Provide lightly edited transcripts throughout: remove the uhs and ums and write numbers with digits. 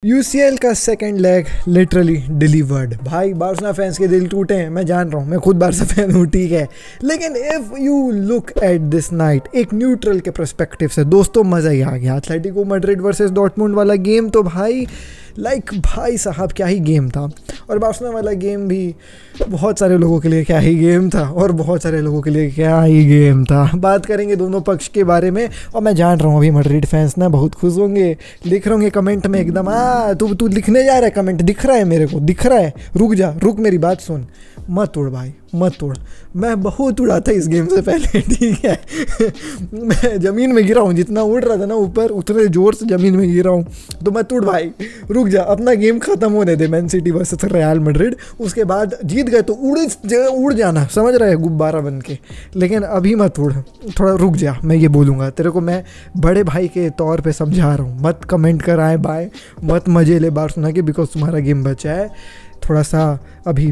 UCL का second leg literally delivered. भाई Barcelona fans के दिल टूटे हैं, मैं जान रहा हूँ, मैं खुद बार्सा फैन हूँ, ठीक है। लेकिन if you look at this night एक न्यूट्रल के पर्सपेक्टिव से दोस्तों मज़ा ही आ गया। एथलेटिको मैड्रिड वर्सेस डॉर्टमुंड वाला गेम तो भाई भाई साहब क्या ही गेम था। और बार्सिलोना वाला गेम भी बहुत सारे लोगों के लिए क्या ही गेम था और बहुत सारे लोगों के लिए क्या ही गेम था। बात करेंगे दोनों पक्ष के बारे में। और मैं जान रहा हूँ अभी मैड्रिड फैंस ना बहुत खुश होंगे, लिख रहे होंगे कमेंट में एकदम तू लिखने जा रहा है कमेंट, दिख रहा है मेरे को, दिख रहा है। रुक मेरी बात सुन, मत उड़ भाई मत उड़। मैं बहुत उड़ा था इस गेम से पहले, ठीक है। मैं ज़मीन में गिरा हूँ, जितना उड़ रहा था ना ऊपर उतने ज़ोर से ज़मीन में गिरा हूँ। तो मत उड़ भाई, रुक जा, अपना गेम ख़त्म होने दे। Man City versus Real Madrid, उसके बाद जीत गए तो उड़ जाना, समझ रहा है, गुब्बारा बन के। लेकिन अभी मत उड़, थोड़ा रुक जा। मैं ये बोलूँगा तेरे को, मैं बड़े भाई के तौर पर समझा रहा हूँ। मत कमेंट कराए बाय, मत मजे ले बार्सिलोना के, बिकॉज तुम्हारा गेम बचा है। थोड़ा सा अभी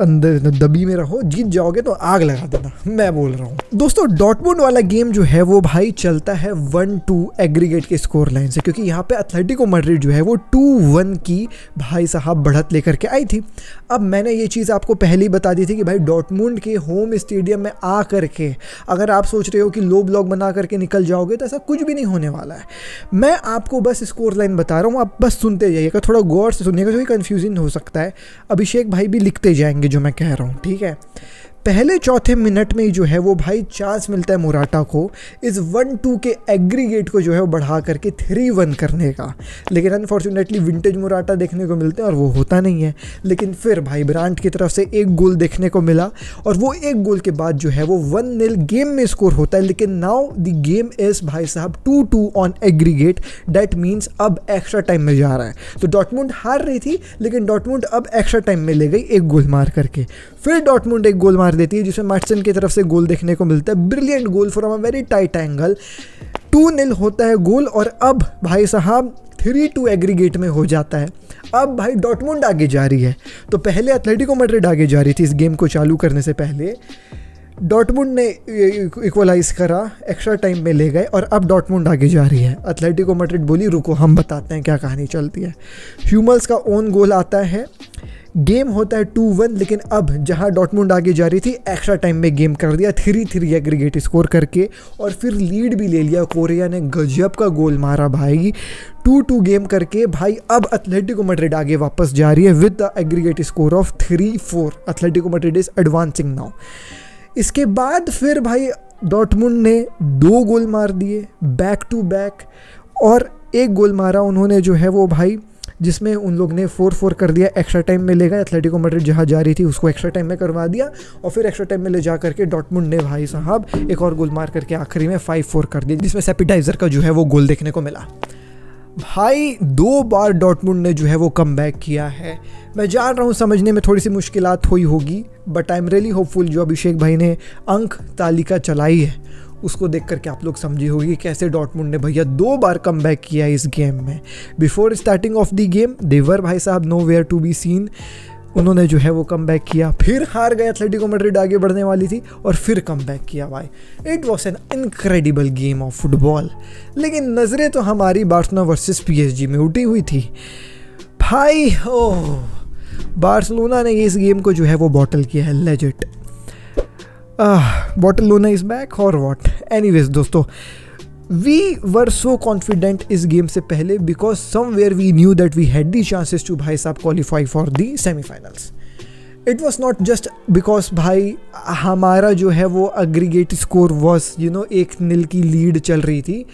अंदर दबी में रहो, जीत जाओगे तो आग लगा देना, मैं बोल रहा हूँ। दोस्तों डॉर्टमुंड वाला गेम जो है वो भाई चलता है 1-2 एग्रीगेट के स्कोर लाइन से, क्योंकि यहाँ पे एथलेटिको मैड्रिड जो है वो 2-1 की भाई साहब बढ़त लेकर के आई थी। अब मैंने ये चीज़ आपको पहले ही बता दी थी कि भाई डॉर्टमुंड के होम स्टेडियम में आ करके अगर आप सोच रहे हो कि लो ब्लॉक बना करके निकल जाओगे तो ऐसा कुछ भी नहीं होने वाला है। मैं आपको बस स्कोर लाइन बता रहा हूँ, आप बस सुनते जाइएगा, थोड़ा गौर से सुनिएगा, जो कन्फ्यूजन हो सकता है। अभिषेक भाई भी लिखते जाएंगे जो मैं कह रहा हूँ, ठीक है। पहले चौथे मिनट में ही जो है वो भाई चांस मिलता है मोराटा को इस 1-2 के एग्रीगेट को जो है वो बढ़ा करके 3-1 करने का। लेकिन अनफॉर्चुनेटली विंटेज मोराटा देखने को मिलते हैं और वो होता नहीं है। लेकिन फिर भाई ब्रांट की तरफ से एक गोल देखने को मिला और वो एक गोल के बाद जो है वो 1-0 गेम में स्कोर होता है। लेकिन नाउ द गेम इज़ भाई साहब 2-2 ऑन एग्रीगेट। डैट मीन्स अब एक्स्ट्रा टाइम में जा रहा है। तो डॉर्टमुंड हार रही थी, लेकिन डॉर्टमुंड अब एक्स्ट्रा टाइम में ले गई एक गोल मार करके। फिर डॉर्टमुंड एक गोल देती है जिसमें मैटसन की तरफ से गोल देखने को मिलता है। Brilliant goal from a very tight angle. 2-0 होता है गोल और अब भाई साहब 3-2 एग्रीगेट में हो जाता है। अब भाई डॉर्टमुंड आगे जा रही है। तो पहले एथलेटिको मैड्रिड आगे जा रही थी इस गेम को चालू करने से पहले। डॉर्टमुंड ने इक्वलाइज करा, एक्स्ट्रा टाइम में ले गए और अब डॉर्टमुंड आगे जा रही है। एथलेटिको मैड्रिड बोली रुको हम बताते हैं क्या कहानी चलती है। ह्यूमल्स का ओन गोल आता है, गेम होता है 2-1। लेकिन अब जहां डॉर्टमुंड आगे जा रही थी एक्स्ट्रा टाइम में गेम कर दिया 3-3 एग्रीगेट स्कोर करके और फिर लीड भी ले लिया। कोरिया ने गजब का गोल मारा भाई, 2-2 गेम करके। भाई अब एथलेटिको मैड्रिड आगे वापस जा रही है with the aggregate score of 3-4। Atletico Madrid is advancing now. इसके बाद फिर भाई डॉर्टमुंड ने 2 गोल मार दिए बैक टू बैक और एक गोल मारा उन्होंने जो है वो भाई जिसमें उन लोग ने 4-4 कर दिया। एक्स्ट्रा टाइम में ले गए, एथलेटिको मैड्रिड जहाँ जा रही थी उसको एक्स्ट्रा टाइम में करवा दिया और फिर एक्स्ट्रा टाइम में ले जा करके डॉर्टमुंड ने भाई साहब एक और गोल मार करके आखिरी में 5-4 कर दिया, जिसमें सेपिटाइजर का जो है वो गोल देखने को मिला। भाई 2 बार डॉर्टमुंड ने जो है वो कम बैक किया है। मैं जान रहा हूँ समझने में थोड़ी सी मुश्किलात हुई होगी, but I am really hopeful जो अभिषेक भाई ने अंक तालिका चलाई है उसको देख करके आप लोग समझे होगी कैसे डॉर्टमुंड ने भैया 2 बार कम बैक किया इस गेम में। Before starting of the game देवर भाई साहब no where to be seen. उन्होंने जो है वो कम बैक किया, फिर हार गए, एथलेटिको मैड्रिड आगे बढ़ने वाली थी और फिर कम बैक किया। भाई it was an incredible game of football. लेकिन नज़रें तो हमारी बार्सिलोना वर्सेस पीएसजी में उठी हुई थी भाई। ओह, बार्सिलोना ने इस गेम को जो है वो बॉटल किया है, लेजिट। बार्सिलोना इज बैक और व्हाट। एनीवेज दोस्तों, वी वर सो कॉन्फिडेंट इस गेम से पहले because somewhere we knew that we had the chances to भाई साहब qualify for the semifinals. It was not just because भाई हमारा जो है वो एग्रीगेट स्कोर वॉज 1-0 की लीड चल रही थी।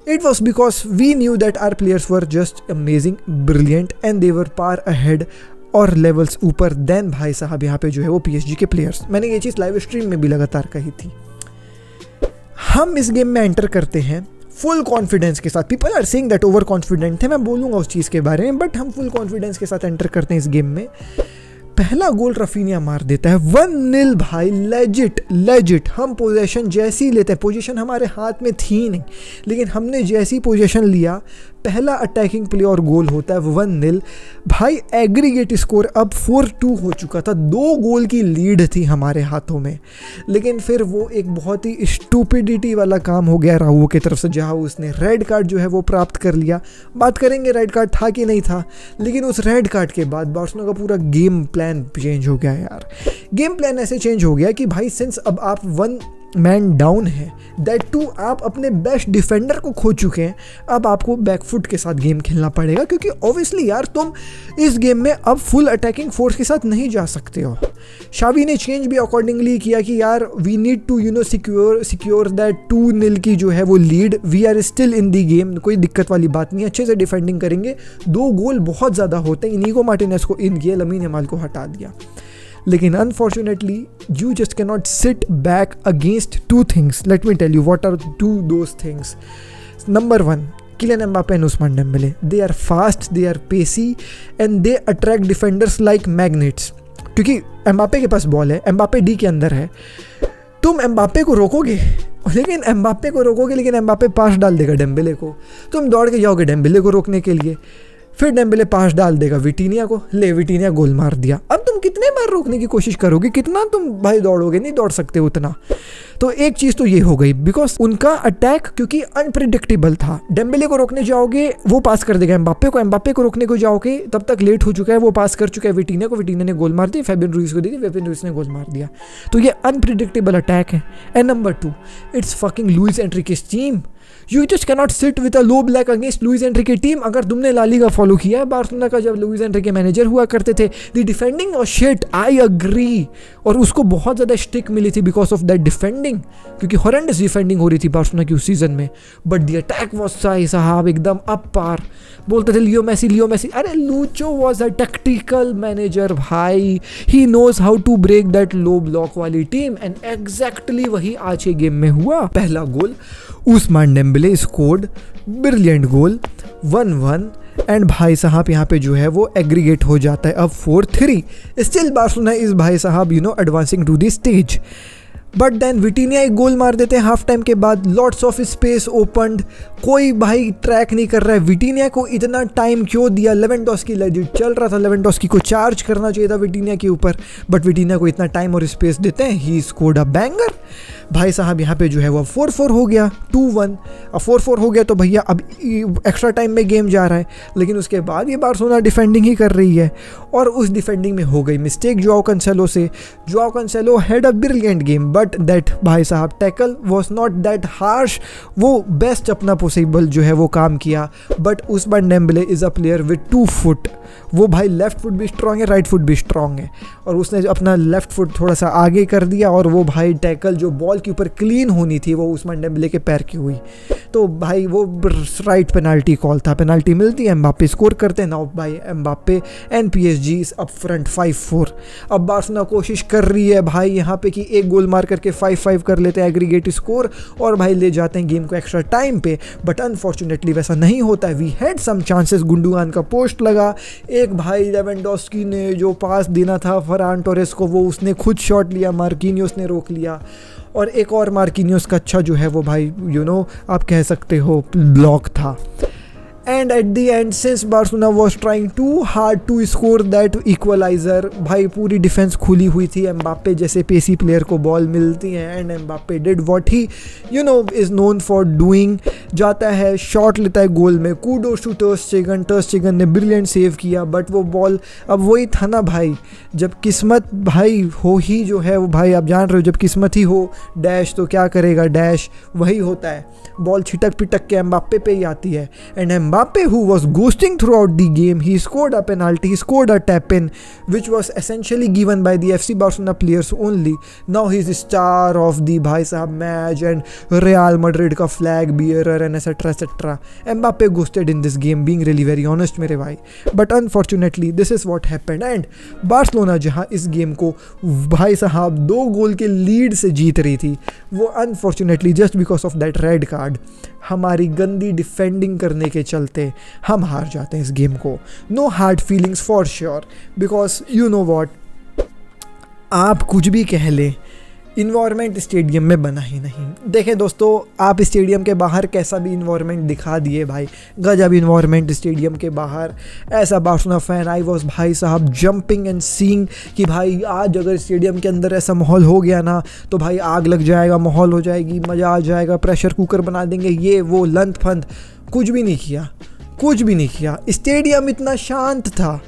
It was because we knew that our players were just amazing, brilliant and they were far ahead और लेवल्स ऊपर देन भाई साहब यहाँ पे जो है वो पीएसजी के प्लेयर्स। मैंने ये चीज़ लाइव स्ट्रीम में भी लगातार कही थी। हम इस गेम में एंटर करते हैं फुल कॉन्फिडेंस के साथ। People are saying that over confident थे, मैं बोलूँगा उस चीज़ के बारे में, बट हम फुल कॉन्फिडेंस के साथ एंटर करते हैं इस गेम में। पहला गोल रफीनिया मार देता है 1-0 भाई, लेजिट। हम पोजीशन जैसी लेते हैं, पोजीशन हमारे हाथ में थी नहीं, लेकिन हमने जैसी पोजीशन लिया पहला अटैकिंग प्ले और गोल होता है 1-0। भाई एग्रीगेट स्कोर अब 4-2 हो चुका था, 2 गोल की लीड थी हमारे हाथों में, लेकिन फिर वो एक बहुत ही स्टूपिडिटी वाला काम हो गया राहुओ की तरफ से, जहाँ उसने रेड कार्ड जो है वो प्राप्त कर लिया। बात करेंगे रेड कार्ड था कि नहीं था, लेकिन उस रेड कार्ड के बाद बार्सिलोना का पूरा गेम प्लान चेंज हो गया यार। गेम प्लान ऐसे चेंज हो गया कि भाई सिंस अब आप 1 मैन डाउन है, दैट टू आप अपने बेस्ट डिफेंडर को खो चुके हैं, अब आपको बैकफुट के साथ गेम खेलना पड़ेगा, क्योंकि ऑब्वियसली यार तुम इस गेम में अब फुल अटैकिंग फोर्स के साथ नहीं जा सकते हो। शावी ने चेंज भी अकॉर्डिंगली किया कि यार we need to secure that 2-0 की जो है वो lead, we are still in the game, कोई दिक्कत वाली बात नहीं, अच्छे से डिफेंडिंग करेंगे, 2 गोल बहुत ज़्यादा होते हैं। इनीगो मार्टिनेज को इन किया, लमीन यमाल को हटा दिया। लेकिन unfortunately you just can not sit back against 2 things. Let me tell you what are 2 those things. Number 1, Kylian Mbappe and Ousmane Dembele, they are fast, they are pacey and they attract defenders like magnets। क्योंकि Mbappe के पास ball है, Mbappe D के अंदर है, तुम Mbappe को रोकोगे, लेकिन Mbappe पास डाल देगा डेम्बेले को, तुम दौड़ के जाओगे डेम्बेले को रोकने के लिए, फिर डेम्बेले पास डाल देगा विटीनिया को, ले विटीनिया गोल मार दिया। अब तुम कितने बार रोकने की कोशिश करोगे, कितना तुम भाई दौड़ोगे, नहीं दौड़ सकते उतना। तो एक चीज़ तो ये हो गई, बिकॉज उनका अटैक क्योंकि अनप्रिडिक्टेबल था। डेम्बेले को रोकने जाओगे वो पास कर देगा एम्बापे को रोकने को जाओगे तब तक लेट हो चुका है, वो पास कर चुका है विटीनिया ने गोल मार दिया, फेबियन रुइस को दी थी, फेबियन रुइस ने गोल मार दिया। तो ये अनप्रिडिक्टेबल अटैक है। And number 2, it's fucking Luis Enrique's team. You just cannot sit with a low black against Luis Enrique team. अगर तुमने ला लीगा फॉलो किया है बार्सिलोना का, जब लुइस एनरिके मैनेजर हुआ करते थे, द डिफेंडिंग और शिट, आई अग्री, और उसको बहुत ज़्यादा स्टिक मिली थी बिकॉज ऑफ दैट डिफेंडिंग, क्योंकि हॉरेंडस डिफेंडिंग हो रही थी बार्सिलोना की उस सीजन में। बट द अटैक वाज सही साहब, एकदम अप पार। बोलते थे लियो मेसी, अरे Lucho was a tactical manager भाई, he knows how to break that low block वाली टीम, एंड एग्जैक्टली वही आज के गेम में हुआ। पहला goal Ousmane Dembele scored, brilliant goal, 1-1, and भाई साहब यहाँ पे जो है वो एग्रीगेट हो जाता है अब 4-3। स्टिल बार्सिलोना इज भाई साहब advancing to the stage. But then Vitinha एक गोल मार देते हैं हाफ टाइम के बाद, लॉट्स ऑफ स्पेस ओपन्ड, कोई भाई ट्रैक नहीं कर रहा है। विटीनिया को इतना टाइम क्यों दिया? लेवेंडोस्की लेजिट चल रहा था, लेवेंडोस्की को चार्ज करना चाहिए था विटीनिया के ऊपर, बट विटीनिया को इतना टाइम और स्पेस देते हैं, ही स्कोर्ड अ बैंगर। भाई साहब यहाँ पे जो है वो 4-4 हो गया, 2-1। अब 4-4 हो गया तो भैया अब एक्स्ट्रा टाइम में गेम जा रहा है, लेकिन उसके बाद ये बार्सिलोना डिफेंडिंग ही कर रही है, और उस डिफेंडिंग में हो गई मिस्टेक जोआओ कैंसेलो से। Joao Cancelo had a brilliant game, but that भाई साहब tackle was not that harsh, वो बेस्ट अपना पॉसिबल जो है वो काम किया। But Ousmane Dembele is a player with 2 foot, वो भाई लेफ्ट फुट भी स्ट्रॉन्ग है, राइट फुट भी स्ट्रॉन्ग है, और उसने अपना लेफ्ट फुट थोड़ा सा आगे कर दिया, और वो भाई टैकल जो बॉल के ऊपर क्लीन होनी थी वो उस्मान डेम्बेले के पैर की हुई। तो भाई वो राइट पेनाल्टी कॉल था, पेनाल्टी मिलती है, एम्बापे स्कोर करते हैं। नाउ भाई Mbappe and PSG is up front 5-4। अब बार्सिलोना कोशिश कर रही है भाई यहाँ पे कि एक गोल मार करके 5-5 कर लेते हैं एग्रीगेट स्कोर, और भाई ले जाते हैं गेम को एक्स्ट्रा टाइम पे, बट अनफॉर्चुनेटली वैसा नहीं होता है। वी हैड सम चांसेस, गुंडोगान का पोस्ट लगा, एक भाई लेवेंडोस्की ने जो पास देना था फरान टोरेस को वो उसने खुद शॉट लिया, मार्किनियोस ने रोक लिया, और एक और मार्किनियोस का अच्छा जो है वो भाई आप कह सकते हो ब्लॉक था। And at the end since Barcelona was trying to hard to score that equalizer, भाई पूरी डिफेंस खुली हुई थी, एम्बापे जैसे पेसी प्लेयर को बॉल मिलती है, and Mbappe did what he is known for doing, जाता है शॉट लेता है गोल में, कूडोस टू टर स्टेगन ने ब्रिलियंट सेव किया, बट वो बॉल अब वही था ना भाई, जब किस्मत भाई हो ही जो है वो भाई आप जान रहे हो, जब किस्मत ही हो डैश तो क्या करेगा डैश, वही होता है, बॉल छिटक पिटक के एम्बापे पे ही आती है। And Mbappe, who was ghosting throughout the game, he scored a penalty, he scored a tap-in, which was essentially given by the FC Barcelona players only. Now he's the star of the भाई साहब match and Real Madrid का flag bearer and etc. Mbappe ghosted in this game, being really very honest मेरे भाई. But unfortunately, this is what happened. And Barcelona जहाँ इस game को भाई साहब 2 गोल के लीड से जीत रही थी, वो unfortunately just because of that red card, हमारी गंदी डिफेंडिंग करने के चलते हम हार जाते हैं इस गेम को. No hard feelings for sure, because you know what, आप कुछ भी कह लें, इन्वायरमेंट स्टेडियम में बना ही नहीं। देखें दोस्तों, आप स्टेडियम के बाहर कैसा भी इन्वायरमेंट दिखा दिए भाई, गजब इन्वायरमेंट स्टेडियम के बाहर, ऐसा बार्सिलोना फैन आई वॉज भाई साहब जंपिंग एंड सीइंग कि भाई आज अगर स्टेडियम के अंदर ऐसा माहौल हो गया ना तो भाई आग लग जाएगा, माहौल हो जाएगी, मज़ा आ जाएगा, प्रेशर कुकर बना देंगे, ये वो लंथ फंथ। कुछ भी नहीं किया, कुछ भी नहीं किया। स्टेडियम इतना शांत था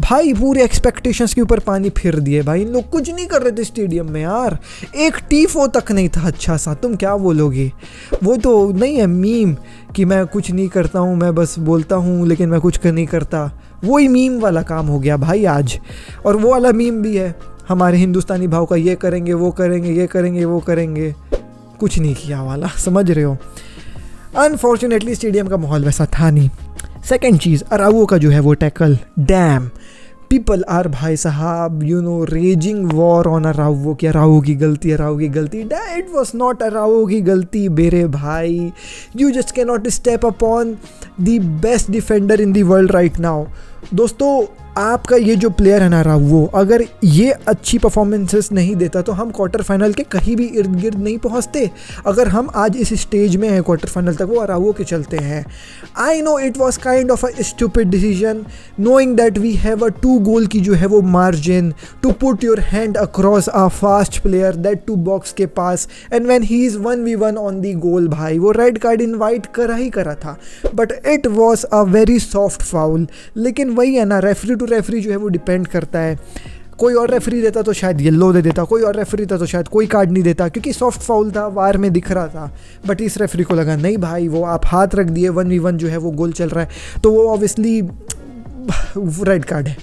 भाई, पूरे एक्सपेक्टेशंस के ऊपर पानी फिर दिए भाई। इन लोग कुछ नहीं कर रहे थे स्टेडियम में यार, एक टीफो तक नहीं था अच्छा सा। तुम क्या बोलोगे, वो तो नहीं है मीम कि मैं कुछ नहीं करता हूँ, मैं बस बोलता हूँ लेकिन मैं कुछ नहीं करता, वही मीम वाला काम हो गया भाई आज। और वो वाला मीम भी है हमारे हिंदुस्तानी भाव का, ये करेंगे वो करेंगे, ये करेंगे वो करेंगे, कुछ नहीं किया वाला, समझ रहे हो। अनफॉर्चुनेटली स्टेडियम का माहौल वैसा था नहीं। सेकेंड चीज़, अराउओ का जो है वो टैकल, डैम पीपल आर भाई साहब you know raging war on Araujo कि अराउओ की गलती, अराउओ की गलती। इट वॉज नॉट अराउओ की गलती बेरे भाई, you just can not step upon the best defender in the world right now. दोस्तों आपका ये जो प्लेयर है ना अराउओ, अगर ये अच्छी परफॉर्मेंसेस नहीं देता तो हम क्वार्टर फाइनल के कहीं भी इर्द गिर्द नहीं पहुंचते। अगर हम आज इस स्टेज में हैं क्वार्टर फाइनल तक, वो अराउओ के चलते हैं। I know it was kind of a stupid decision knowing that we have a 2 goal की जो है वो margin to put your hand across a fast player that to box के पास, and when he is 1v1 on the goal, भाई वो red card invite करा ही करा था, but it was a very soft foul. लेकिन वही है ना, रेफरी टू रेफरी जो है वो डिपेंड करता है। कोई और रेफरी देता तो शायद येलो दे देता, कोई और रेफरी देता तो शायद कोई कार्ड नहीं देता, क्योंकि सॉफ्ट फाउल था, वार में दिख रहा था। बट इस रेफरी को लगा नहीं भाई, वो आप हाथ रख दिए, 1v1 जो है वो गोल चल रहा है, तो वो ऑब्वियसली रेड कार्ड है।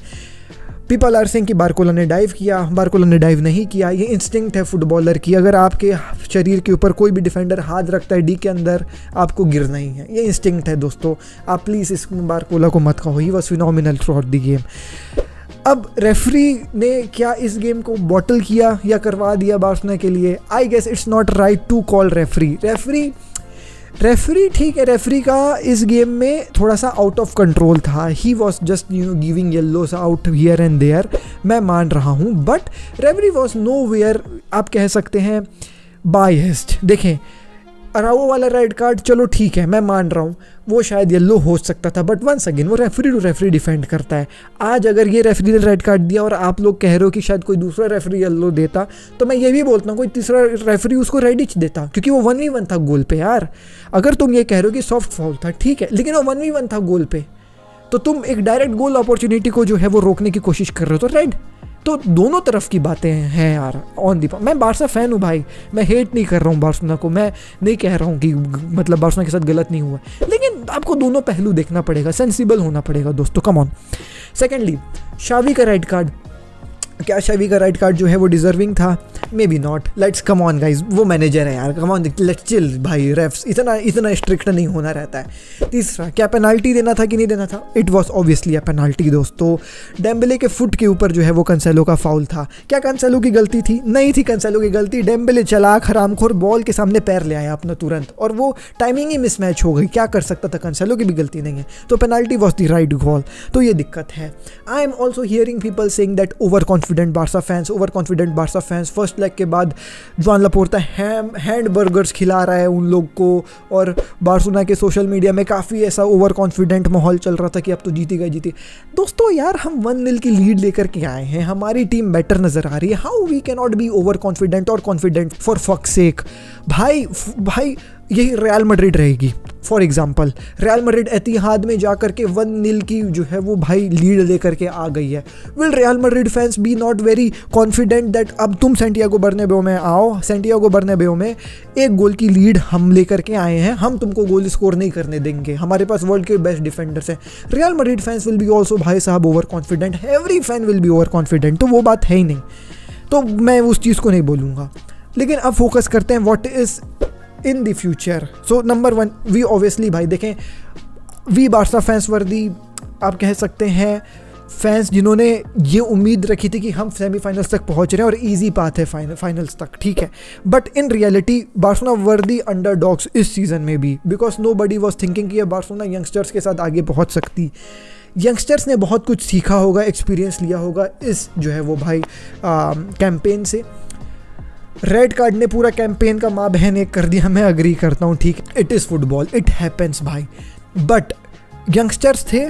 पीपल आर सेइंग कि बारकोला ने डाइव किया, बारकोला ने डाइव नहीं किया। ये इंस्टिंक्ट है फुटबॉलर की, अगर आपके शरीर के ऊपर कोई भी डिफेंडर हाथ रखता है डी के अंदर, आपको गिरना ही है, ये इंस्टिंक्ट है दोस्तों। आप प्लीज़ इस बारकोला को मत कहो, he was phenomenal through out the game. अब रेफरी ने क्या इस गेम को बॉटल किया या करवा दिया बार्सिलोना के लिए? I guess it's not right to call referee ठीक है, रेफरी का इस गेम में थोड़ा सा आउट ऑफ कंट्रोल था। He was just giving yellows out here and there, मैं मान रहा हूँ, but referee was no where आप कह सकते हैं बायस्ड। देखें अराउओ वाला रेड कार्ड चलो ठीक है, मैं मान रहा हूँ वो शायद येलो हो सकता था, बट वंस अगेन वो रेफरी टू रेफरी डिफेंड करता है। आज अगर ये रेफरी ने रेड कार्ड दिया और आप लोग कह रहे हो कि शायद कोई दूसरा रेफरी येलो देता, तो मैं ये भी बोलता हूँ कोई तीसरा रेफरी उसको रेड ही देता, क्योंकि वो 1v1 था गोल पे यार। अगर तुम ये कह रहे हो कि सॉफ्ट फाउल था ठीक है, लेकिन वो 1v1 था गोल पे, तो तुम एक डायरेक्ट गोल अपॉर्चुनिटी को जो है वो रोकने की कोशिश कर रहे हो, तो रेड। तो दोनों तरफ की बातें हैं यार ऑन दी। मैं बार्सा फ़ैन हूँ भाई, मैं हेट नहीं कर रहा हूँ बार्सिलोना को, मैं नहीं कह रहा हूँ कि मतलब बार्सिलोना के साथ गलत नहीं हुआ, लेकिन आपको दोनों पहलू देखना पड़ेगा, सेंसिबल होना पड़ेगा दोस्तों, कम ऑन। सेकेंडली शावी का रेड कार्ड, क्या शावी का रेड कार्ड जो है वो डिजर्विंग था? May be not, let's come on guys, वो मैनेजर है यार, कम ऑन लेट्स चिल भाई, रेफ्स इतना स्ट्रिक्ट नहीं होना रहता है। तीसरा, क्या पेनाल्टी देना था कि नहीं देना था? It was obviously a penalty दोस्तों। डेम्बले के फुट के ऊपर जो है वो कैंसेलो का फाउल था। क्या कैंसेलो की गलती थी? नहीं थी कैंसेलो की गलती। डेम्बले चलाक हरामखोर बॉल के सामने पैर ले आया अपना तुरंत, और वो टाइमिंग ही मिसमैच हो गई, क्या कर सकता था, कैंसेलो की भी गलती नहीं है, तो penalty was the right call. तो ये दिक्कत है। I am also hearing people saying that over confident Barca fans first leg के बाद जोआन लापोर्ता हैंड बर्गर्स खिला रहा है उन लोग को, और बार्सिलोना के सोशल मीडिया में काफ़ी ऐसा ओवर कॉन्फिडेंट माहौल चल रहा था कि अब तो जीती दोस्तों यार, हम 1-0 की लीड लेकर के आए हैं, हमारी टीम बेटर नज़र आ रही है। How we can not be over confident और कॉन्फिडेंट फॉर फक सेक। भाई यही रियल मैड्रिड रहेगी for example, Real Madrid Etihad में जाकर के 1-0 की जो है वो भाई लीड लेकर के आ गई है। Will Real Madrid fans be not very confident that अब तुम सेंटियागो बर्नाब्यू में आओ, सेंटियागो बर्नाब्यू में 1 गोल की लीड हम लेकर के आए हैं, हम तुमको गोल स्कोर नहीं करने देंगे, हमारे पास वर्ल्ड के बेस्ट डिफेंडर्स हैं। Real Madrid fans will be also भाई साहब over confident, every fan will be over confident, तो वो बात है ही नहीं, तो मैं उस चीज़ को नहीं बोलूँगा। लेकिन अब फोकस करते हैं what is in the future. So number 1, we obviously भाई देखें, वी बार्सा फैंस वर्दी आप कह सकते हैं, फैंस जिन्होंने ये उम्मीद रखी थी कि हम सेमीफाइनल्स तक पहुंच रहे हैं और इजी पाथ है फाइनल्स तक, ठीक है, बट इन रियलिटी बार्सिलोना वर्दी अंडरडॉग्स इस सीज़न में भी, बिकॉज नोबडी वाज थिंकिंग कि ये बार्सिलोना यंगस्टर्स के साथ आगे पहुंच सकती। यंगस्टर्स ने बहुत कुछ सीखा होगा, एक्सपीरियंस लिया होगा इस जो है वो भाई कैंपेन से। रेड कार्ड ने पूरा कैंपेन का माँ बहन एक कर दिया, मैं अग्री करता हूँ, ठीक, it is football, it happens भाई, बट यंगस्टर्स थे,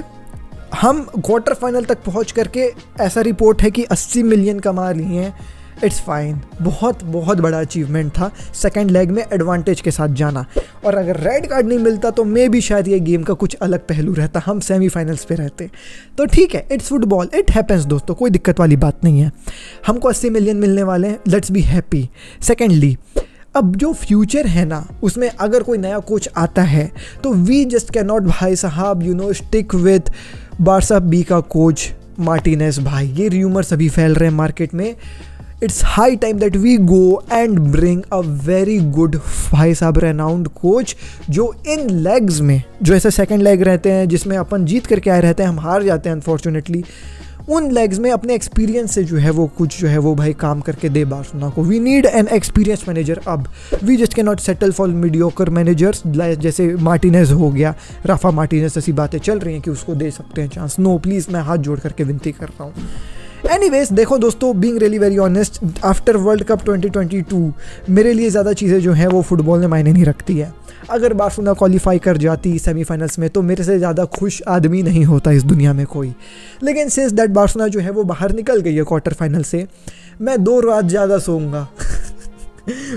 हम क्वार्टर फाइनल तक पहुँच करके ऐसा रिपोर्ट है कि 80 मिलियन कमा लिए हैं, इट्स फाइन, बहुत बहुत बड़ा अचीवमेंट था सेकेंड लेग में एडवांटेज के साथ जाना। और अगर रेड कार्ड नहीं मिलता तो मे भी शायद ये गेम का कुछ अलग पहलू रहता, हम सेमीफाइनल्स पे रहते। तो ठीक है, इट्स फुटबॉल, इट हैपेंस दोस्तों, कोई दिक्कत वाली बात नहीं है। हमको 80 मिलियन मिलने वाले हैं, लेट्स बी हैप्पी। सेकेंडली, अब जो फ्यूचर है ना, उसमें अगर कोई नया कोच आता है तो वी जस्ट कैन नॉट भाई साहब स्टिक विथ बारसा बी का कोच मार्टिनेज भाई। ये र्यूमर्स अभी फैल रहे हैं मार्केट में। It's high time that we go and bring a very good भाई साहब रेनाउंड कोच, जो इन लेग्स में, जो ऐसे सेकंड लेग रहते हैं जिसमें अपन जीत करके आए रहते हैं, हम हार जाते हैं अनफॉर्चुनेटली, उन लेग्स में अपने एक्सपीरियंस से कुछ भाई काम करके दे बार्सिलोना को। We need an experience manager अब, we just can not settle for mediocre managers जैसे मार्टिनेज हो गया, राफा मार्टिनेज, ऐसी बातें चल रही हैं कि उसको दे सकते हैं चांस। नो प्लीज़, मैं हाथ जोड़ करके विनती कर रहा हूँ। एनीवेज देखो दोस्तों, being really very honest, after world cup 2022 मेरे लिए ज़्यादा चीज़ें जो हैं वो फुटबॉल में मायने नहीं रखती है। अगर बार्सिलोना क्वालिफाई कर जाती सेमीफाइनल्स में तो मेरे से ज़्यादा खुश आदमी नहीं होता इस दुनिया में कोई। लेकिन सिंस दैट बार्सिलोना जो है वो बाहर निकल गई है क्वार्टर फाइनल से, मैं 2 रात ज़्यादा सोऊंगा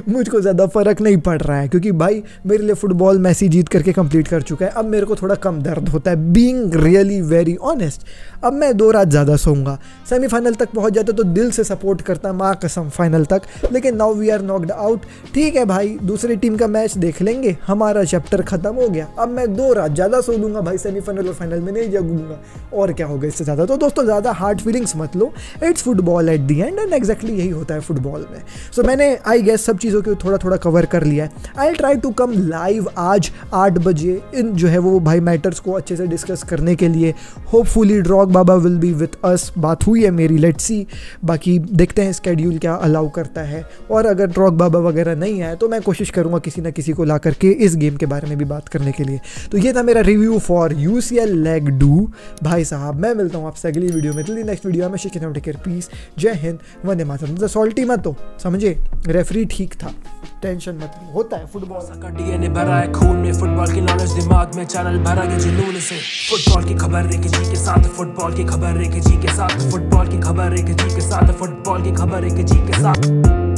मुझको ज़्यादा फ़र्क नहीं पड़ रहा है, क्योंकि भाई मेरे लिए फ़ुटबॉल मैसी जीत करके कंप्लीट कर चुका है। अब मेरे को थोड़ा कम दर्द होता है, बीइंग रियली वेरी ऑनेस्ट। अब मैं 2 रात ज़्यादा सोऊंगा। सेमीफाइनल तक पहुंच जाते तो दिल से सपोर्ट करता, माँ कसम, फाइनल तक। लेकिन now we are knocked out. ठीक है भाई, दूसरी टीम का मैच देख लेंगे, हमारा चैप्टर ख़त्म हो गया। अब मैं 2 रात ज़्यादा सो लूँगा भाई, सेमीफाइनल और फाइनल में नहीं जगूंगा, और क्या होगा इससे ज़्यादा। तो दोस्तों ज़्यादा हार्ड फीलिंग्स मत लो, it's football at the end, and exactly यही होता है फुटबॉल में। सो मैंने आई गेस सब चीज़ों को थोड़ा कवर कर लिया है। I try to come live आज 8 बजे इन वो भाई मैटर्स को अच्छे से डिस्कस करने के लिए। होपफुली ड्रॉग बाबा विल बी विथ अस, बात हुई है मेरी, लेट्स सी, बाकी देखते हैं स्केड्यूल क्या अलाउ करता है। और अगर ड्रॉग बाबा वगैरह नहीं आए तो मैं कोशिश करूंगा किसी ना किसी को ला करके इस गेम के बारे में भी बात करने के लिए। तो ये था मेरा रिव्यू फॉर UCL लेग 2 भाई साहब। मैं मिलता हूँ आपसे अगली वीडियो में, टिल नेक्स्ट वीडियो में। टेक केयर, पीस, जय हिंद, वंदे मातरम। सॉल्टी मत हो, समझे, रेफरी ठीक था, टेंशन मत लो, होता है फुटबॉल। डीएनए भरा है खून में, फुटबॉल की नॉलेज दिमाग में, चैनल भरा है जुनून से। फुटबॉल की खबर एक जी के साथ, फुटबॉल की खबर एक जी के साथ, फुटबॉल की खबर एक जी के साथ, फुटबॉल की खबर एक जी के साथ।